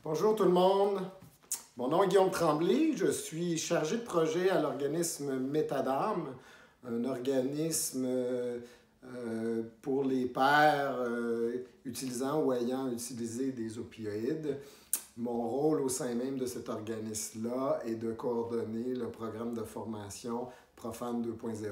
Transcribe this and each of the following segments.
Bonjour tout le monde. Mon nom est Guillaume Tremblay. Je suis chargé de projet à l'organisme Métadame, un organisme pour les pères utilisant ou ayant utilisé des opioïdes. Mon rôle au sein même de cet organisme-là est de coordonner le programme de formation Profane 2.0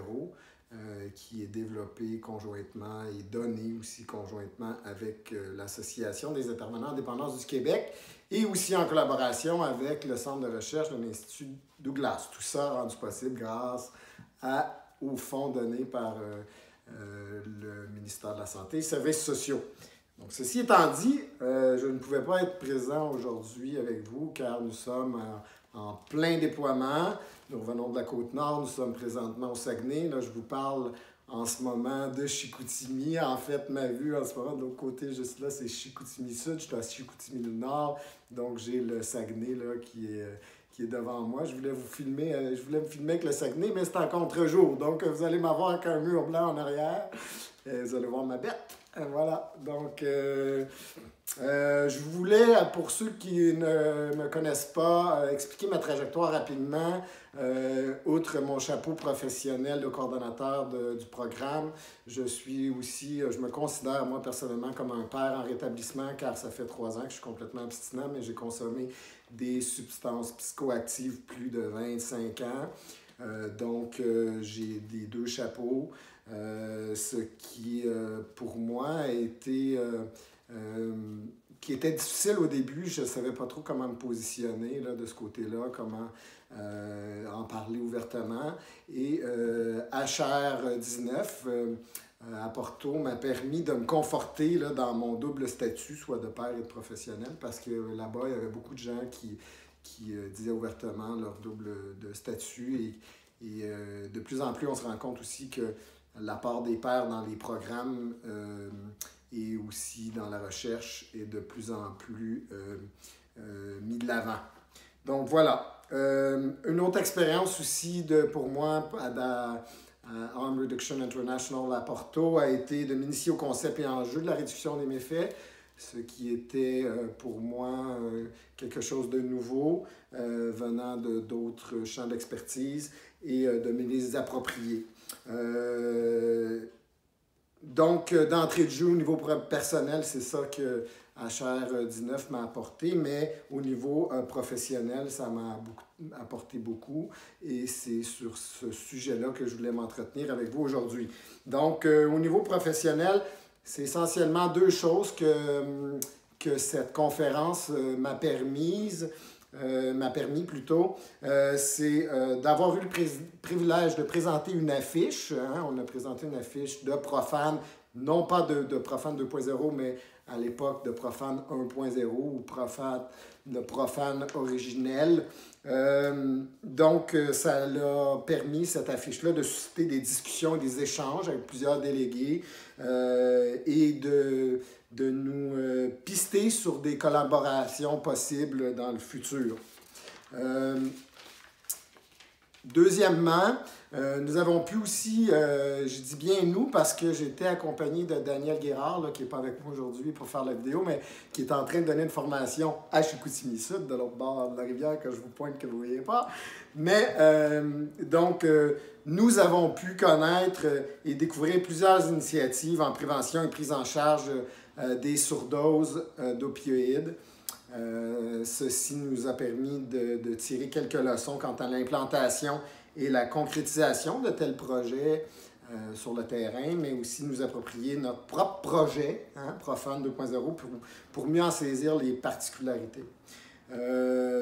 qui est développé conjointement et donné aussi conjointement avec l'Association des intervenants en dépendance du Québec et aussi en collaboration avec le Centre de recherche de l'Institut Douglas. Tout ça rendu possible grâce aux fonds donnés par le ministère de la Santé et des Services sociaux. Donc, ceci étant dit, je ne pouvais pas être présent aujourd'hui avec vous car nous sommes en plein déploiement. Nous revenons de la Côte-Nord, nous sommes présentement au Saguenay. Là, je vous parle en ce moment de Chicoutimi. En fait, ma vue en ce moment de l'autre côté, juste là, c'est Chicoutimi-Sud. Je suis à Chicoutimi-Nord, donc j'ai le Saguenay là, qui est devant moi. Je voulais me filmer avec le Saguenay, mais c'est en contre-jour. Donc, vous allez m'avoir avec un mur blanc en arrière. Vous allez voir ma bête. Voilà, donc je voulais, pour ceux qui ne me connaissent pas, expliquer ma trajectoire rapidement. Outre mon chapeau professionnel de coordonnateur du programme, je me considère moi personnellement comme un père en rétablissement car ça fait 3 ans que je suis complètement abstinent, mais j'ai consommé des substances psychoactives plus de 25 ans. Donc j'ai des 2 chapeaux. Ce qui, pour moi, a été qui était difficile au début. Je ne savais pas trop comment me positionner là, de ce côté-là, comment en parler ouvertement. Et HR19 à Porto m'a permis de me conforter là, dans mon double statut, soit de père et de professionnel, parce que là-bas, il y avait beaucoup de gens qui disaient ouvertement leur double de statut. Et de plus en plus, on se rend compte aussi que l'apport des pairs dans les programmes et aussi dans la recherche est de plus en plus mis de l'avant. Donc voilà. Une autre expérience aussi pour moi à Harm Reduction International à Porto a été de m'initier au concept et enjeu de la réduction des méfaits, ce qui était pour moi quelque chose de nouveau venant d'autres champs d'expertise et de me les approprier. Donc, d'entrée de jeu au niveau personnel, c'est ça que HR19 m'a apporté, mais au niveau professionnel, ça m'a apporté beaucoup et c'est sur ce sujet-là que je voulais m'entretenir avec vous aujourd'hui. Donc, au niveau professionnel, c'est essentiellement 2 choses que cette conférence m'a permis plutôt, c'est d'avoir eu le privilège de présenter une affiche. Hein? On a présenté une affiche de Profane, non pas de Profane 2.0, mais à l'époque de Profane 1.0 ou de Profane originel. Donc, ça a permis, cette affiche-là, de susciter des discussions et des échanges avec plusieurs délégués et de nous pister sur des collaborations possibles dans le futur. Deuxièmement, nous avons pu aussi, je dis bien nous parce que j'étais accompagné de Daniel Guérard, là, qui n'est pas avec moi aujourd'hui pour faire la vidéo, mais qui est en train de donner une formation à Chicoutimi-Sud, de l'autre bord de la rivière que je vous pointe que vous ne voyez pas. Mais donc, nous avons pu connaître et découvrir plusieurs initiatives en prévention et prise en charge des surdoses d'opioïdes. Ceci nous a permis de tirer quelques leçons quant à l'implantation et la concrétisation de tels projets sur le terrain, mais aussi nous approprier notre propre projet, hein, Profane 2.0, pour mieux en saisir les particularités.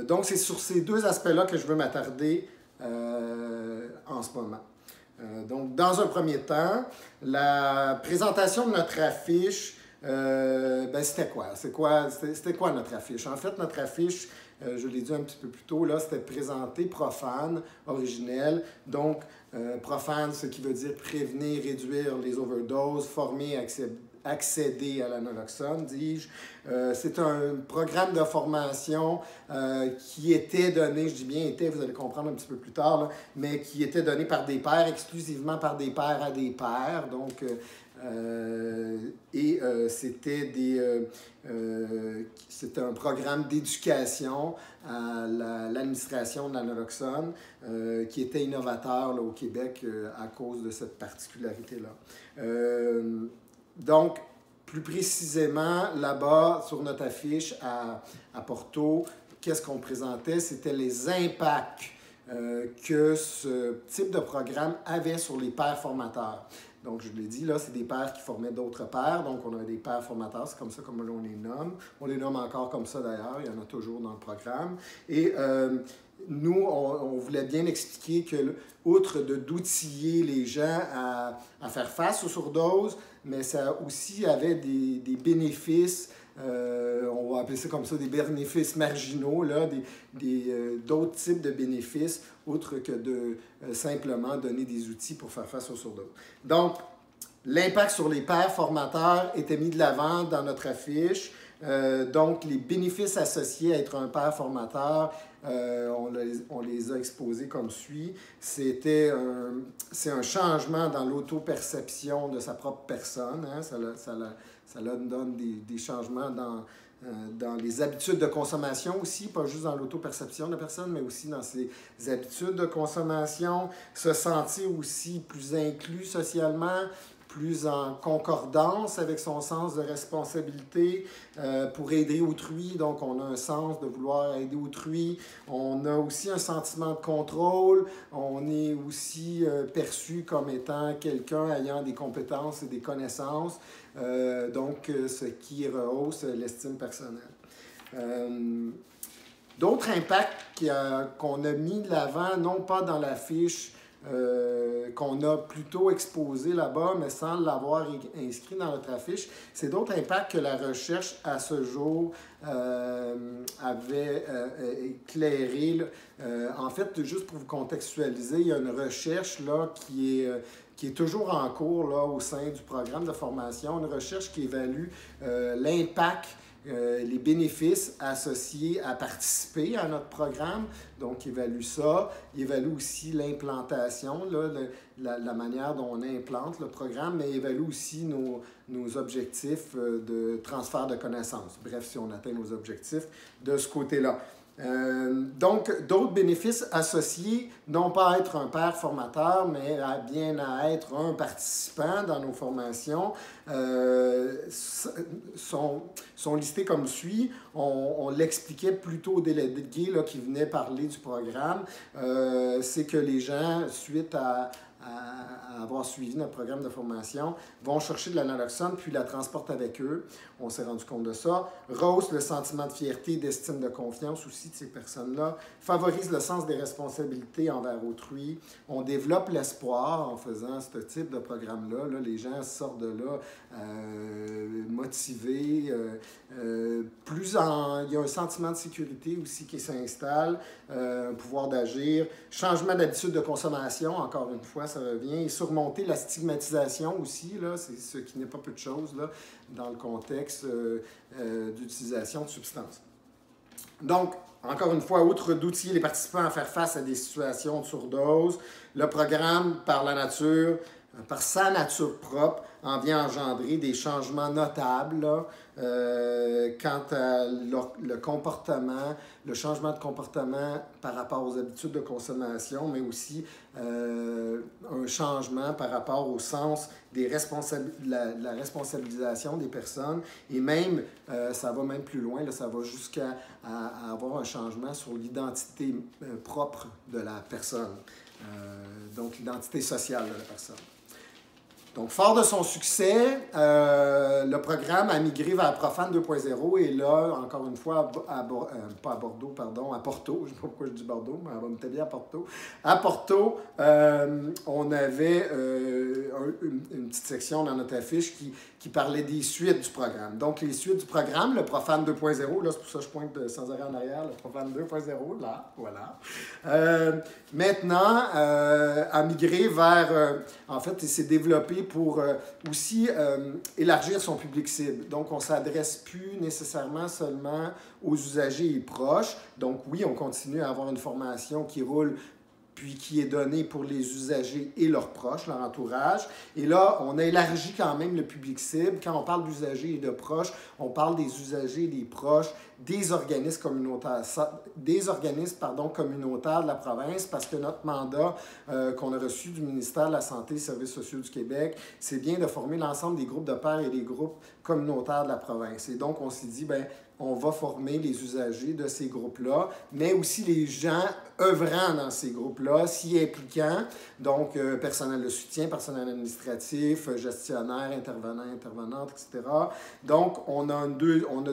Donc, c'est sur ces 2 aspects-là que je veux m'attarder en ce moment. Donc, dans un premier temps, la présentation de notre affiche, c'était quoi? C'était quoi notre affiche? En fait, notre affiche, je l'ai dit un petit peu plus tôt, là, c'était présenter Profane, originel. Donc, Profane, ce qui veut dire prévenir, réduire les overdoses, former, accéder à la naloxone, dis-je. C'est un programme de formation qui était donné, je dis bien était, vous allez comprendre un petit peu plus tard, là, mais qui était donné par des pairs, exclusivement par des pairs à des pairs. Donc, C'était un programme d'éducation à l'administration de la naloxone qui était innovateur là, au Québec à cause de cette particularité-là. Donc, plus précisément, là-bas, sur notre affiche à Porto, qu'est-ce qu'on présentait? C'était les impacts que ce type de programme avait sur les pairs formateurs. Donc, je l'ai dit, là, c'est des pairs qui formaient d'autres pairs. Donc, on a des pairs formateurs, c'est comme ça comme on les nomme. On les nomme encore comme ça, d'ailleurs. Il y en a toujours dans le programme. Et nous, on voulait bien expliquer que, outre d'outiller les gens à faire face aux surdoses, mais ça aussi avait des bénéfices. On va appeler ça comme ça des bénéfices marginaux, d'autres types de bénéfices, autres que de simplement donner des outils pour faire face aux surdoses. Donc, l'impact sur les pairs formateurs était mis de l'avant dans notre affiche. Donc, les bénéfices associés à être un pair formateur, on les a exposés comme suit. C'est un changement dans l'auto-perception de sa propre personne. Hein? Ça donne des changements dans les habitudes de consommation aussi, pas juste dans l'auto-perception de la personne, mais aussi dans ses habitudes de consommation, se sentir aussi plus inclus socialement, plus en concordance avec son sens de responsabilité pour aider autrui. Donc, on a un sens de vouloir aider autrui. On a aussi un sentiment de contrôle. On est aussi perçu comme étant quelqu'un ayant des compétences et des connaissances. Donc, ce qui rehausse l'estime personnelle. D'autres impacts qu'on a mis de l'avant, non pas dans la fiche, qu'on a plutôt exposé là-bas, mais sans l'avoir inscrit dans notre affiche, c'est d'autres impacts que la recherche à ce jour avait éclairé. En fait, juste pour vous contextualiser, il y a une recherche là, qui est toujours en cours là, au sein du programme de formation, une recherche qui évalue l'impact les bénéfices associés à participer à notre programme. Donc, il évalue ça. Il évalue aussi l'implantation, la manière dont on implante le programme, mais il évalue aussi nos objectifs de transfert de connaissances. Bref, si on atteint nos objectifs de ce côté-là. Donc, d'autres bénéfices associés, non pas à être un pair formateur, mais bien à être un participant dans nos formations, sont listés comme suit. On l'expliquait plutôt aux délégués là, qui venaient parler du programme. C'est que les gens, suite à avoir suivi notre programme de formation, vont chercher de la naloxone puis la transportent avec eux. On s'est rendu compte de ça. Rehausse le sentiment de fierté et d'estime de confiance aussi de ces personnes-là. Favorise le sens des responsabilités envers autrui. On développe l'espoir en faisant ce type de programme-là. Là, les gens sortent de là motivés. Il y a un sentiment de sécurité aussi qui s'installe, un pouvoir d'agir. Changement d'habitude de consommation, encore une fois, ça revient. Et surmonter la stigmatisation aussi, là, c'est ce qui n'est pas peu de choses là, dans le contexte d'utilisation de substances. Donc, encore une fois, outre d'outiller les participants à faire face à des situations de surdose, le programme, par sa nature propre, en vient engendrer des changements notables là, quant à le comportement, le changement de comportement par rapport aux habitudes de consommation, mais aussi un changement par rapport au sens la responsabilisation des personnes. Et même, ça va même plus loin, là, ça va jusqu'à avoir un changement sur l'identité propre de la personne, donc l'identité sociale de la personne. Donc, fort de son succès, le programme a migré vers Profane 2.0 et là, encore une fois, pas à Bordeaux, pardon, à Porto, je ne sais pas pourquoi je dis Bordeaux, mais on va me tailler à Porto. À Porto, on avait une petite section dans notre affiche qui parlait des suites du programme. Donc, les suites du programme, le Profane 2.0, là, c'est pour ça que je pointe sans arrêt en arrière, le Profane 2.0, là, voilà. Maintenant, a migré vers, en fait, il s'est développé pour aussi élargir son public cible. Donc, on ne s'adresse plus nécessairement seulement aux usagers et proches. Donc, oui, on continue à avoir une formation qui roule puis qui est donné pour les usagers et leurs proches, leur entourage. Et là, on a élargi quand même le public cible. Quand on parle d'usagers et de proches, on parle des usagers, des proches, des organismes communautaires, communautaires de la province, parce que notre mandat qu'on a reçu du ministère de la Santé et des Services sociaux du Québec, c'est bien de former l'ensemble des groupes de pairs et des groupes communautaires de la province. Et donc, on s'est dit, bien, on va former les usagers de ces groupes-là, mais aussi les gens œuvrant dans ces groupes-là, s'y impliquant, donc personnel de soutien, personnel administratif, gestionnaire, intervenants, intervenantes, etc. Donc, on a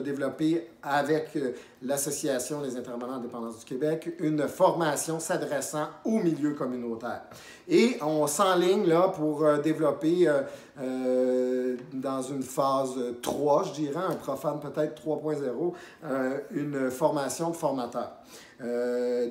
développé avec l'Association des intervenants en dépendance du Québec une formation s'adressant au milieu communautaire. Et on s'enligne là pour développer dans une phase 3, je dirais, un profane peut-être 3.0, une formation de formateurs.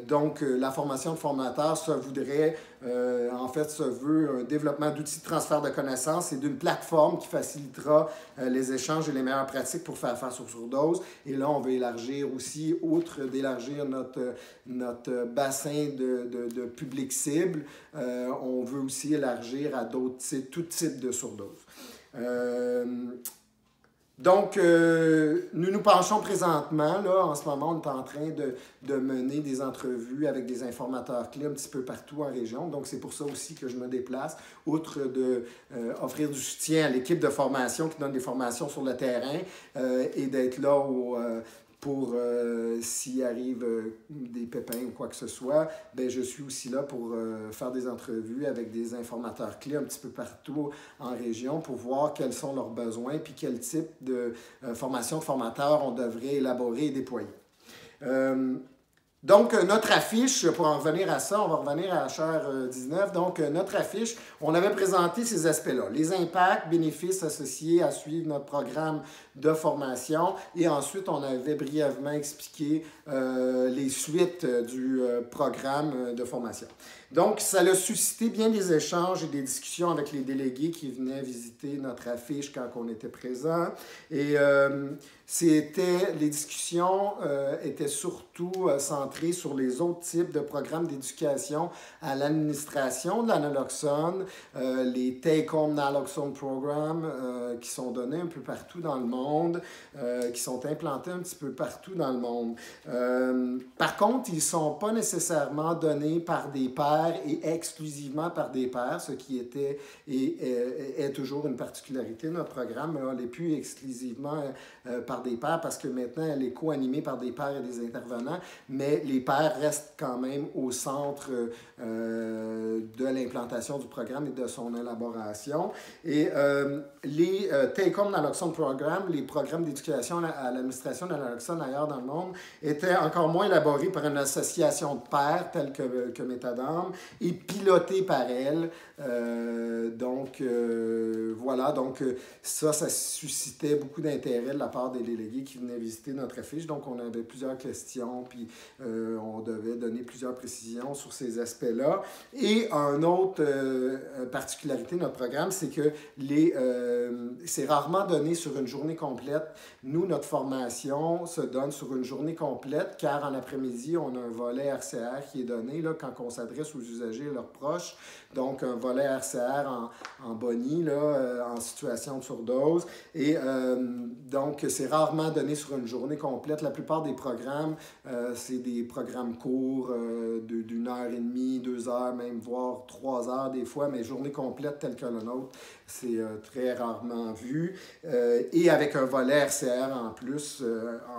Donc, la formation de formateur, ça voudrait, en fait, ça veut un développement d'outils de transfert de connaissances et d'une plateforme qui facilitera les échanges et les meilleures pratiques pour faire face aux surdoses. Et là, on veut élargir aussi, outre d'élargir notre bassin de public cible, on veut aussi élargir à d'autres types, tout type de surdoses. Donc, nous nous penchons présentement, là, en ce moment, on est en train de mener des entrevues avec des informateurs clés un petit peu partout en région. Donc, c'est pour ça aussi que je me déplace, outre d'offrir du soutien à l'équipe de formation qui donne des formations sur le terrain et d'être là pour s'il arrive des pépins ou quoi que ce soit, bien, je suis aussi là pour faire des entrevues avec des informateurs clés un petit peu partout en région pour voir quels sont leurs besoins puis quel type de formation de formateurs on devrait élaborer et déployer. Donc, notre affiche, pour en revenir à ça, on va revenir à HR19. Donc, notre affiche, on avait présenté ces aspects-là. Les impacts, bénéfices associés à suivre notre programme de formation. Et ensuite, on avait brièvement expliqué les suites du programme de formation. Donc, ça a suscité bien des échanges et des discussions avec les délégués qui venaient visiter notre affiche quand on était présent. Et les discussions étaient surtout centrées sur les autres types de programmes d'éducation à l'administration de la naloxone, les Take-Home Naloxone Programs qui sont donnés un peu partout dans le monde, qui sont implantés un petit peu partout dans le monde. Par contre, ils ne sont pas nécessairement donnés par des pairs et exclusivement par des pairs, ce qui était et est toujours une particularité de notre programme, mais on n'est plus exclusivement par des pairs parce que maintenant elle est co-animée par des pairs et des intervenants, mais les pairs restent quand même au centre de l'implantation du programme et de son élaboration. Et les Take-Home Naloxone Programs, les programmes d'éducation à l'administration de la naloxone ailleurs dans le monde, étaient encore moins élaborés par une association de pairs telle que Métadame et pilotés par elle. Voilà, donc ça suscitait beaucoup d'intérêt de la part des délégués qui venaient visiter notre affiche. Donc, on avait plusieurs questions, puis on devait donner plusieurs précisions sur ces aspects-là. Et une autre particularité de notre programme, c'est que c'est rarement donné sur une journée complète. Nous, notre formation se donne sur une journée complète, car en après-midi, on a un volet RCR qui est donné là, quand on s'adresse aux usagers et leurs proches. Donc, un volet RCR en boni, là, en situation de surdose. Et donc, c'est rarement donné sur une journée complète. La plupart des programmes, c'est des programmes courts d'une heure et demie, 2 heures, même voire 3 heures des fois, mais journée complète telle que la nôtre, c'est très rarement vu. Et avec un volet RCR en plus,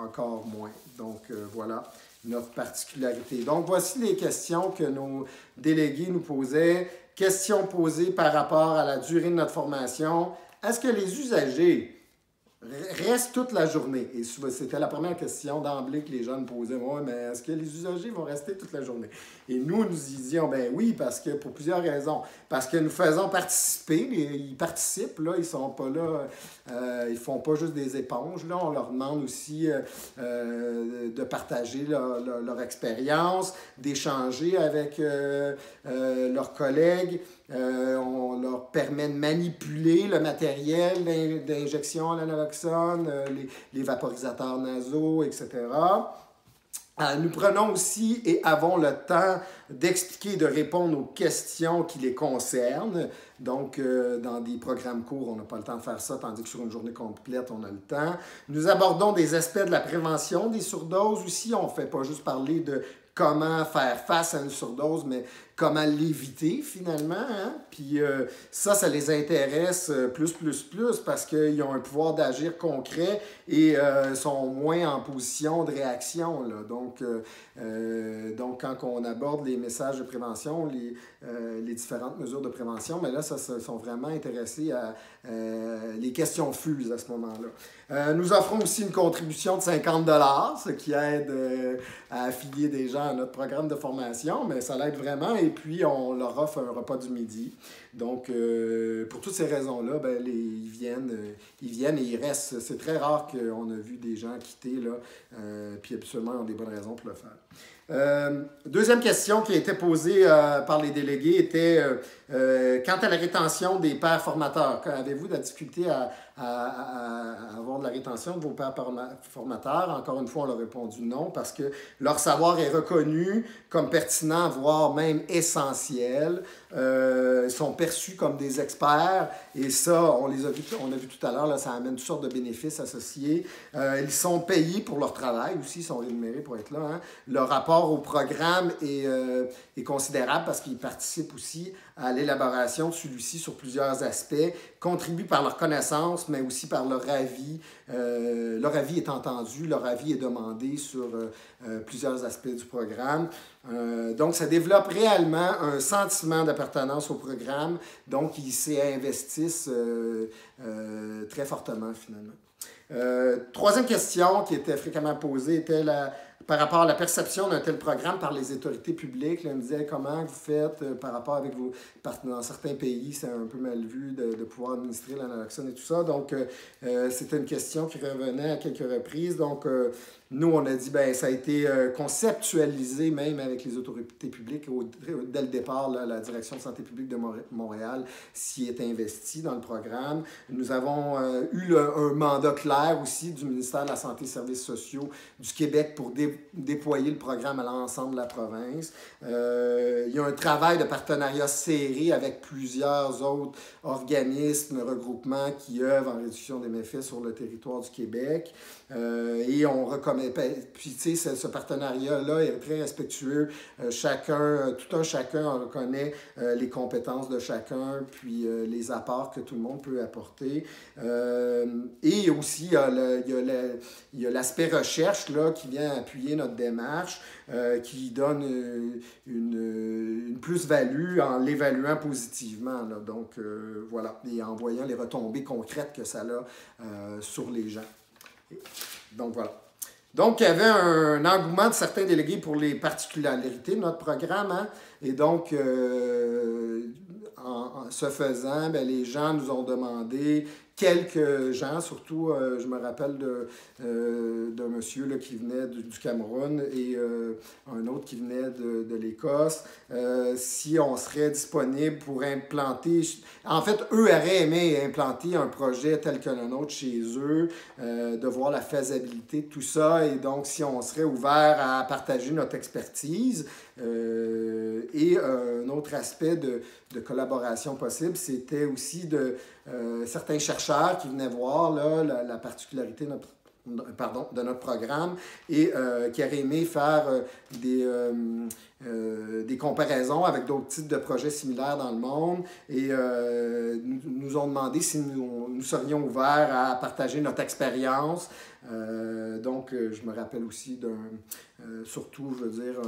encore moins. Donc, voilà notre particularité. Donc, voici les questions que nos délégués nous posaient. Questions posées par rapport à la durée de notre formation. Est-ce que les usagers restent toute la journée? Et c'était la première question d'emblée que les gens nous posaient. Ouais, mais est-ce que les usagers vont rester toute la journée? Et nous y disions, ben oui, parce que pour plusieurs raisons. Parce que nous faisons participer, ils participent, là, ils sont pas là, ils font pas juste des éponges, là, on leur demande aussi de partager leur expérience, d'échanger avec leurs collègues. On leur permet de manipuler le matériel d'injection à la naloxone, les vaporisateurs nasaux, etc. Nous prenons aussi et avons le temps d'expliquer et de répondre aux questions qui les concernent. Donc, dans des programmes courts, on n'a pas le temps de faire ça, tandis que sur une journée complète, on a le temps. Nous abordons des aspects de la prévention des surdoses aussi. On ne fait pas juste parler de comment faire face à une surdose, mais comment l'éviter finalement. Hein? Puis ça les intéresse plus parce qu'ils ont un pouvoir d'agir concret et sont moins en position de réaction. Là. Donc, quand on aborde les messages de prévention, les différentes mesures de prévention, mais là, ça sont vraiment intéressés à les questions fuses à ce moment-là. Nous offrons aussi une contribution de 50 $, ce qui aide à affilier des gens à notre programme de formation, mais ça l'aide vraiment. Et puis, on leur offre un repas du midi. Donc, pour toutes ces raisons-là, ben, ils viennent et ils restent. C'est très rare qu'on a vu des gens quitter, là, puis absolument, ils ont des bonnes raisons pour le faire. Deuxième question qui a été posée par les délégués était quant à la rétention des pairs formateurs. Avez-vous de la difficulté à avoir de la rétention de vos pairs formateurs? Encore une fois, on leur a répondu non parce que leur savoir est reconnu comme pertinent, voire même essentiel. Ils sont perçus comme des experts et ça, on a vu tout à l'heure, ça amène toutes sortes de bénéfices associés. Ils sont payés pour leur travail aussi, ils sont rémunérés pour être là. Hein. Le rapport au programme est considérable parce qu'ils participent aussi à l'élaboration de celui-ci sur plusieurs aspects, contribuent par leur connaissance, mais aussi par leur avis. Leur avis est entendu, leur avis est demandé sur plusieurs aspects du programme. Donc, ça développe réellement un sentiment d'appartenance au programme. Donc, ils s'y investissent très fortement, finalement. Troisième question qui était fréquemment posée était par rapport à la perception d'un tel programme par les autorités publiques. Là, on me disait comment vous faites par rapport avec vos partenaires. Dans certains pays, c'est un peu mal vu de pouvoir administrer la naloxone et tout ça. Donc, c'était une question qui revenait à quelques reprises. Donc, nous, on a dit, ben ça a été conceptualisé même avec les autorités publiques. Dès le départ, là, la Direction de santé publique de Montréal s'y est investie dans le programme. Nous avons eu un mandat clair aussi du ministère de la Santé et des Services sociaux du Québec pour déployer le programme à l'ensemble de la province. Il y a un travail de partenariat serré avec plusieurs autres organismes, regroupements qui œuvrent en réduction des méfaits sur le territoire du Québec. Et on reconnaît, puis tu sais, ce partenariat-là est très respectueux. Chacun reconnaît les compétences de chacun, puis les apports que tout le monde peut apporter. Et aussi, il y a l'aspect recherche là, qui vient appuyer notre démarche, qui donne une plus-value en l'évaluant positivement. Là. Donc, voilà, et en voyant les retombées concrètes que ça a sur les gens. Donc, voilà. Donc, il y avait un engouement de certains délégués pour les particularités de notre programme. Hein? Et donc, ce faisant, bien, les gens nous ont demandé, quelques gens, surtout, je me rappelle d'un monsieur là, qui venait du Cameroun et un autre qui venait de l'Écosse, si on serait disponible pour implanter... En fait, eux auraient aimé implanter un projet tel que le nôtre chez eux, de voir la faisabilité de tout ça, et donc si on serait ouvert à partager notre expertise. Et un autre aspect de collaboration possible, c'était aussi certains chercheurs qui venaient voir là, la particularité de notre programme et qui auraient aimé faire des comparaisons avec d'autres types de projets similaires dans le monde et nous ont demandé si nous serions ouverts à partager notre expérience. Donc, je me rappelle aussi surtout, je veux dire,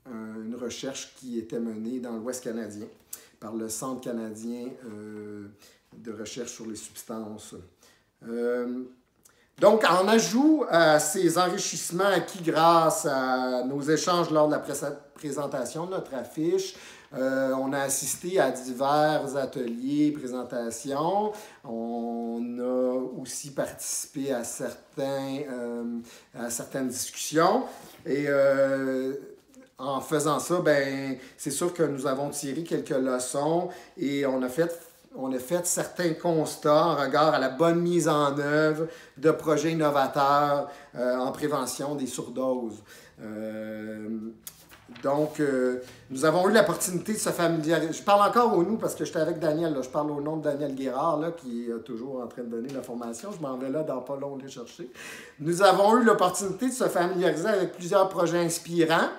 une recherche qui était menée dans l'Ouest canadien par le Centre canadien de recherche sur les substances. Donc, en ajout à ces enrichissements acquis grâce à nos échanges lors de la présentation de notre affiche, on a assisté à divers ateliers, présentations. On a aussi participé à certaines discussions. Et en faisant ça, ben, c'est sûr que nous avons tiré quelques leçons et on a fait on a fait certains constats en regard à la bonne mise en œuvre de projets innovateurs en prévention des surdoses. Donc, nous avons eu l'opportunité de se familiariser. Je parle encore au nous parce que j'étais avec Daniel. Là. Je parle au nom de Daniel Guérard, là, qui est toujours en train de donner la formation. Je m'en vais là dans pas long les chercher. Nous avons eu l'opportunité de se familiariser avec plusieurs projets inspirants.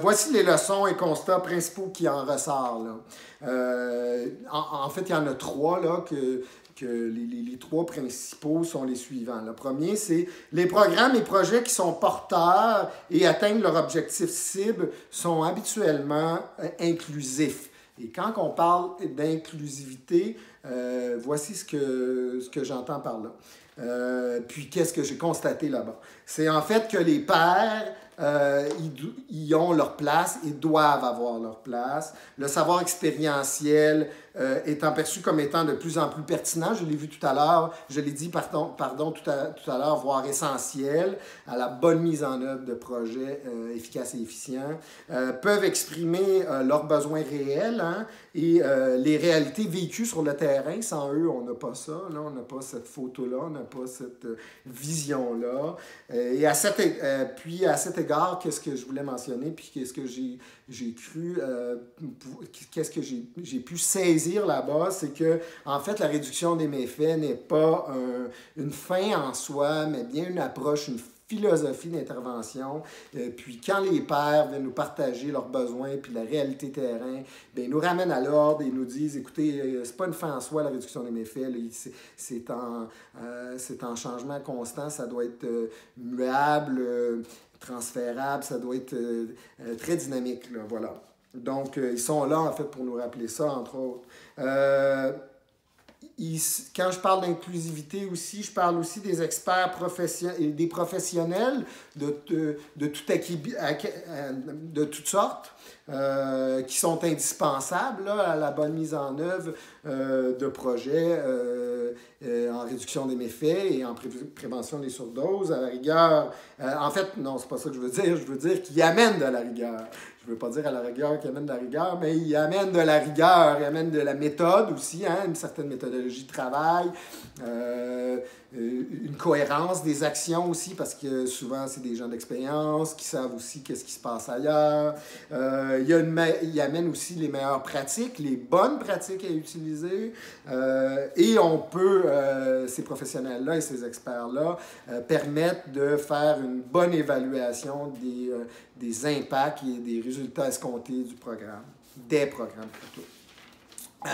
Voici les leçons et constats principaux qui en ressortent. En fait, il y en a trois là, que les trois principaux sont les suivants. Le premier, c'est les programmes et projets qui sont porteurs et atteignent leur objectif cible sont habituellement inclusifs. Et quand on parle d'inclusivité, voici ce que j'entends par là. Puis qu'est-ce que j'ai constaté là-bas? C'est en fait que les pairs, ils ont leur place et doivent avoir leur place. Le savoir expérientiel étant perçu comme étant de plus en plus pertinent, je l'ai vu tout à l'heure, je l'ai dit tout à l'heure, voire essentiel à la bonne mise en œuvre de projets efficaces et efficients, peuvent exprimer leurs besoins réels hein, et les réalités vécues sur le terrain. Sans eux, on n'a pas ça, là, on n'a pas cette photo-là, on n'a pas cette vision-là. Et à cet égard, qu'est-ce que je voulais mentionner, puis qu'est-ce que j'ai cru, qu'est-ce que j'ai pu saisir là-bas, c'est que, en fait, la réduction des méfaits n'est pas une fin en soi, mais bien une approche, une philosophie d'intervention. Puis quand les pairs viennent nous partager leurs besoins puis la réalité terrain, bien, ils nous ramènent à l'ordre et ils nous disent, écoutez, c'est pas une fin en soi la réduction des méfaits, c'est en changement constant, ça doit être muable, transférable, ça doit être très dynamique, là, voilà. Donc, ils sont là, en fait, pour nous rappeler ça, entre autres. Quand je parle d'inclusivité aussi, je parle aussi des experts professionnels, des professionnels de toutes sortes qui sont indispensables là, à la bonne mise en œuvre de projets en réduction des méfaits et en prévention des surdoses. À la rigueur, en fait, non, c'est pas ça que je veux dire qu'ils amènent de la rigueur. Je ne veux pas dire à la rigueur qu'ils amènent de la rigueur, mais ils amènent de la rigueur, ils amènent de la méthode aussi, hein, une certaine méthodologie de travail, une cohérence des actions aussi, parce que souvent, c'est des gens d'expérience qui savent aussi qu'est-ce qui se passe ailleurs. Ils amènent aussi les meilleures pratiques, les bonnes pratiques à utiliser, et on peut, ces professionnels-là et ces experts-là, permettre de faire une bonne évaluation des impacts et des résultats escomptés du programme, des programmes plutôt.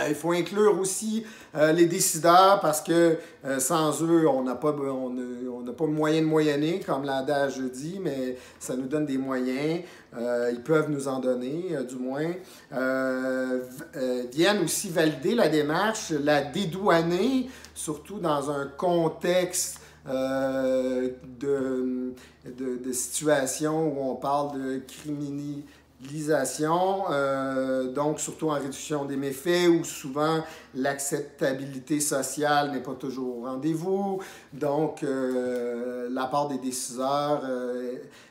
Il faut inclure aussi les décideurs parce que sans eux, on n'a pas moyen de moyenner, comme l'adage dit, mais ça nous donne des moyens. Ils peuvent nous en donner, du moins. Viennent aussi valider la démarche, la dédouaner, surtout dans un contexte de situation où on parle de criminalisation, donc surtout en réduction des méfaits, où souvent l'acceptabilité sociale n'est pas toujours au rendez-vous. Donc, la part des décideurs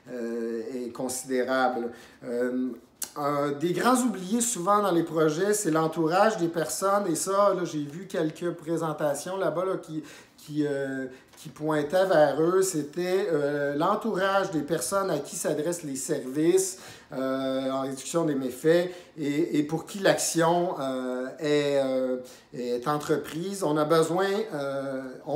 est considérable. Des grands oubliés souvent dans les projets, c'est l'entourage des personnes. Et ça, là, j'ai vu quelques présentations là-bas là, qui pointaient vers eux. C'était l'entourage des personnes à qui s'adressent les services en réduction des méfaits et pour qui l'action est entreprise. Ont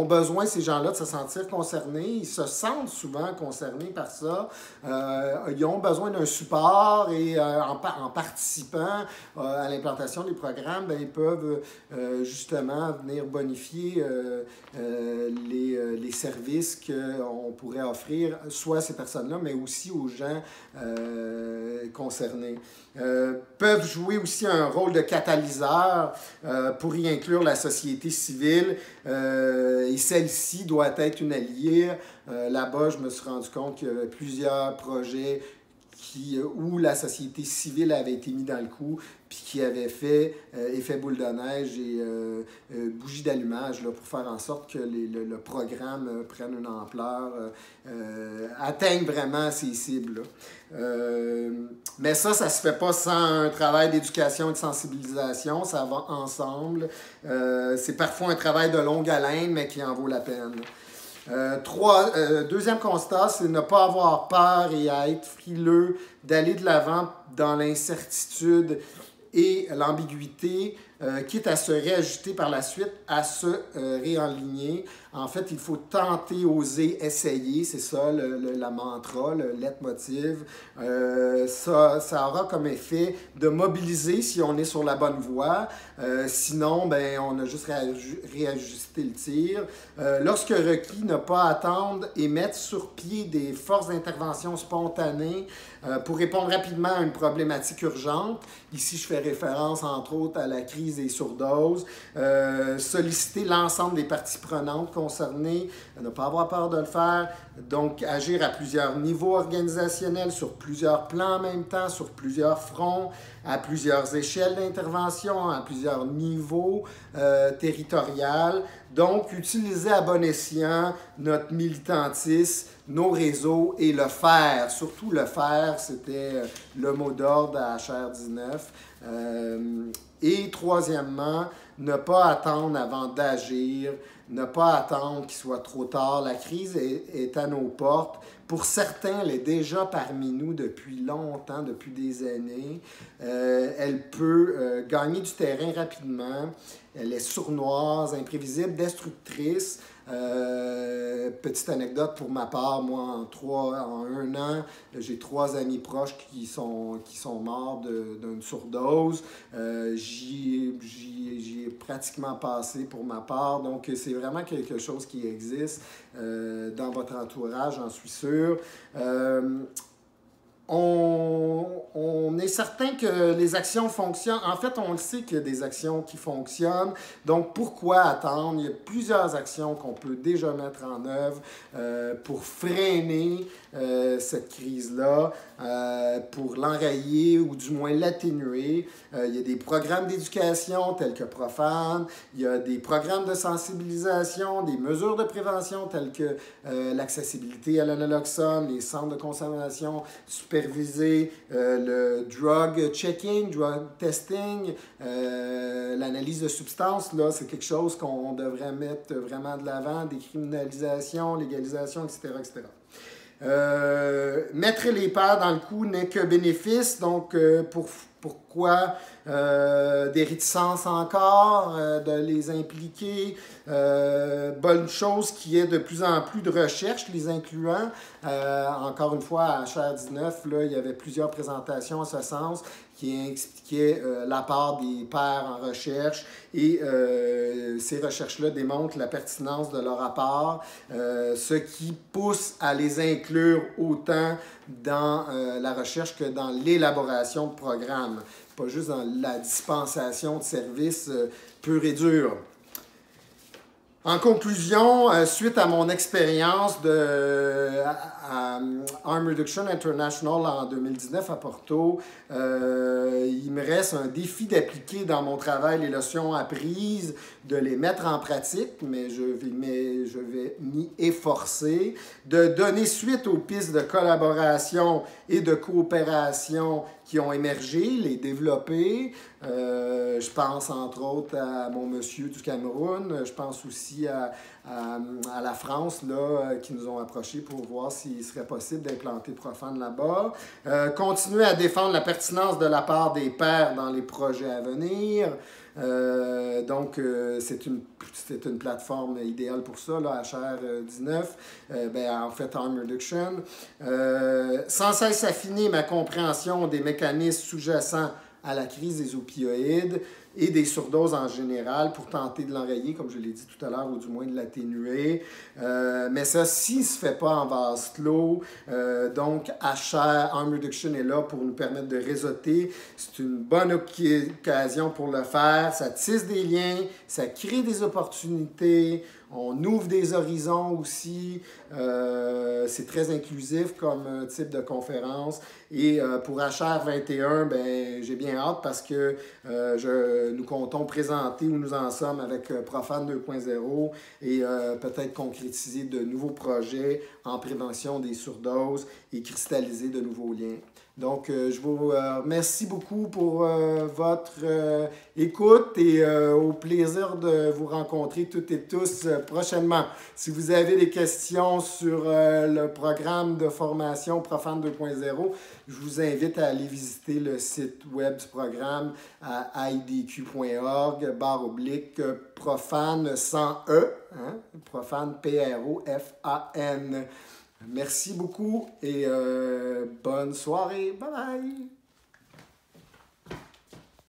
besoin, ces gens-là, de se sentir concernés. Ils se sentent souvent concernés par ça. Ils ont besoin d'un support et en participant à l'implantation des programmes, bien, ils peuvent justement venir bonifier les services qu'on pourrait offrir, soit à ces personnes-là, mais aussi aux gens concernés. Peuvent jouer aussi un rôle de catalyseur pour y inclure la société civile et celle-ci doit être une alliée. Là-bas, je me suis rendu compte qu'il y avait plusieurs projets où la société civile avait été mise dans le coup, puis qui avait fait effet boule de neige et bougie d'allumage là, pour faire en sorte que le programme prenne une ampleur, atteigne vraiment ses cibles. Mais ça se fait pas sans un travail d'éducation et de sensibilisation, ça va ensemble. C'est parfois un travail de longue haleine, mais qui en vaut la peine. Deuxième constat, c'est ne pas avoir peur et à être frileux, d'aller de l'avant dans l'incertitude et l'ambiguïté, quitte à se réajuster par la suite, à se réaligner. En fait, il faut tenter, oser, essayer. C'est ça la mantra, le leitmotiv. Ça aura comme effet de mobiliser si on est sur la bonne voie. Sinon, ben, on a juste réajusté le tir. Lorsque requis, ne pas attendre et mettre sur pied des forces d'intervention spontanées pour répondre rapidement à une problématique urgente. Ici, je fais référence, entre autres, à la crise des surdoses. Solliciter l'ensemble des parties prenantes concernées, ne pas avoir peur de le faire. Donc, agir à plusieurs niveaux organisationnels, sur plusieurs plans en même temps, sur plusieurs fronts, à plusieurs échelles d'intervention, à plusieurs niveaux territoriaux. Donc, utiliser à bon escient notre militantisme, nos réseaux et le faire. Surtout le faire, c'était le mot d'ordre à HR19. Et troisièmement, ne pas attendre avant d'agir, ne pas attendre qu'il soit trop tard. La crise est à nos portes. Pour certains, elle est déjà parmi nous depuis longtemps, depuis des années. Elle peut gagner du terrain rapidement. Elle est sournoise, imprévisible, destructrice. Petite anecdote pour ma part, moi, en 1 an, j'ai 3 amis proches qui sont morts d'une surdose. J'y ai pratiquement passé pour ma part. Donc, c'est vraiment quelque chose qui existe dans votre entourage, j'en suis sûr. On est certain que les actions fonctionnent. En fait, on le sait qu'il y a des actions qui fonctionnent. Donc, pourquoi attendre? Il y a plusieurs actions qu'on peut déjà mettre en œuvre pour freiner cette crise-là, pour l'enrayer ou du moins l'atténuer. Il y a des programmes d'éducation tels que Profane. Il y a des programmes de sensibilisation, des mesures de prévention telles que l'accessibilité à l'analoxone, les centres de consommation supervisés, le drug checking, drug testing, l'analyse de substances, là, c'est quelque chose qu'on devrait mettre vraiment de l'avant, décriminalisation, légalisation, etc., etc. Mettre les pairs dans le coup n'est que bénéfice, donc pourquoi des réticences encore, de les impliquer. Bonne chose qu'il y ait de plus en plus de recherches les incluant. Encore une fois, à HR19, là, il y avait plusieurs présentations à ce sens qui expliquaient l'apport des pairs en recherche et ces recherches-là démontrent la pertinence de leur apport, ce qui pousse à les inclure autant dans la recherche que dans l'élaboration de programmes, pas juste dans la dispensation de services purs et durs. En conclusion, suite à mon expérience à Harm Reduction International en 2019 à Porto, il me reste un défi d'appliquer dans mon travail les leçons apprises, de les mettre en pratique, mais je vais m'y efforcer, de donner suite aux pistes de collaboration et de coopération qui ont émergé, les développer. Je pense entre autres à mon monsieur du Cameroun, je pense aussi à la France là, qui nous ont approchés pour voir s'il serait possible d'implanter Profane là-bas. Continuer à défendre la pertinence de la part des pairs dans les projets à venir. Donc, c'est une plateforme idéale pour ça, là, HR19, en fait, Harm Reduction. Sans cesse affiner ma compréhension des mécanismes sous-jacents à la crise des opioïdes et des surdoses en général pour tenter de l'enrayer, comme je l'ai dit tout à l'heure, ou du moins de l'atténuer. Mais ça, s'il ne se fait pas en vase clos, donc Harm Reduction est là pour nous permettre de réseauter. C'est une bonne occasion pour le faire. Ça tisse des liens, ça crée des opportunités. On ouvre des horizons aussi. C'est très inclusif comme type de conférence. Et pour HR 21, ben, j'ai bien hâte parce que nous comptons présenter où nous en sommes avec Profane 2.0 et peut-être concrétiser de nouveaux projets en prévention des surdoses et cristalliser de nouveaux liens. Donc, je vous remercie beaucoup pour votre écoute et au plaisir de vous rencontrer toutes et tous prochainement. Si vous avez des questions sur le programme de formation Profane 2.0, je vous invite à aller visiter le site web du programme à idq.org/profane sans E, hein? Profane P-R-O-F-A-N. Merci beaucoup et bonne soirée. Bye bye!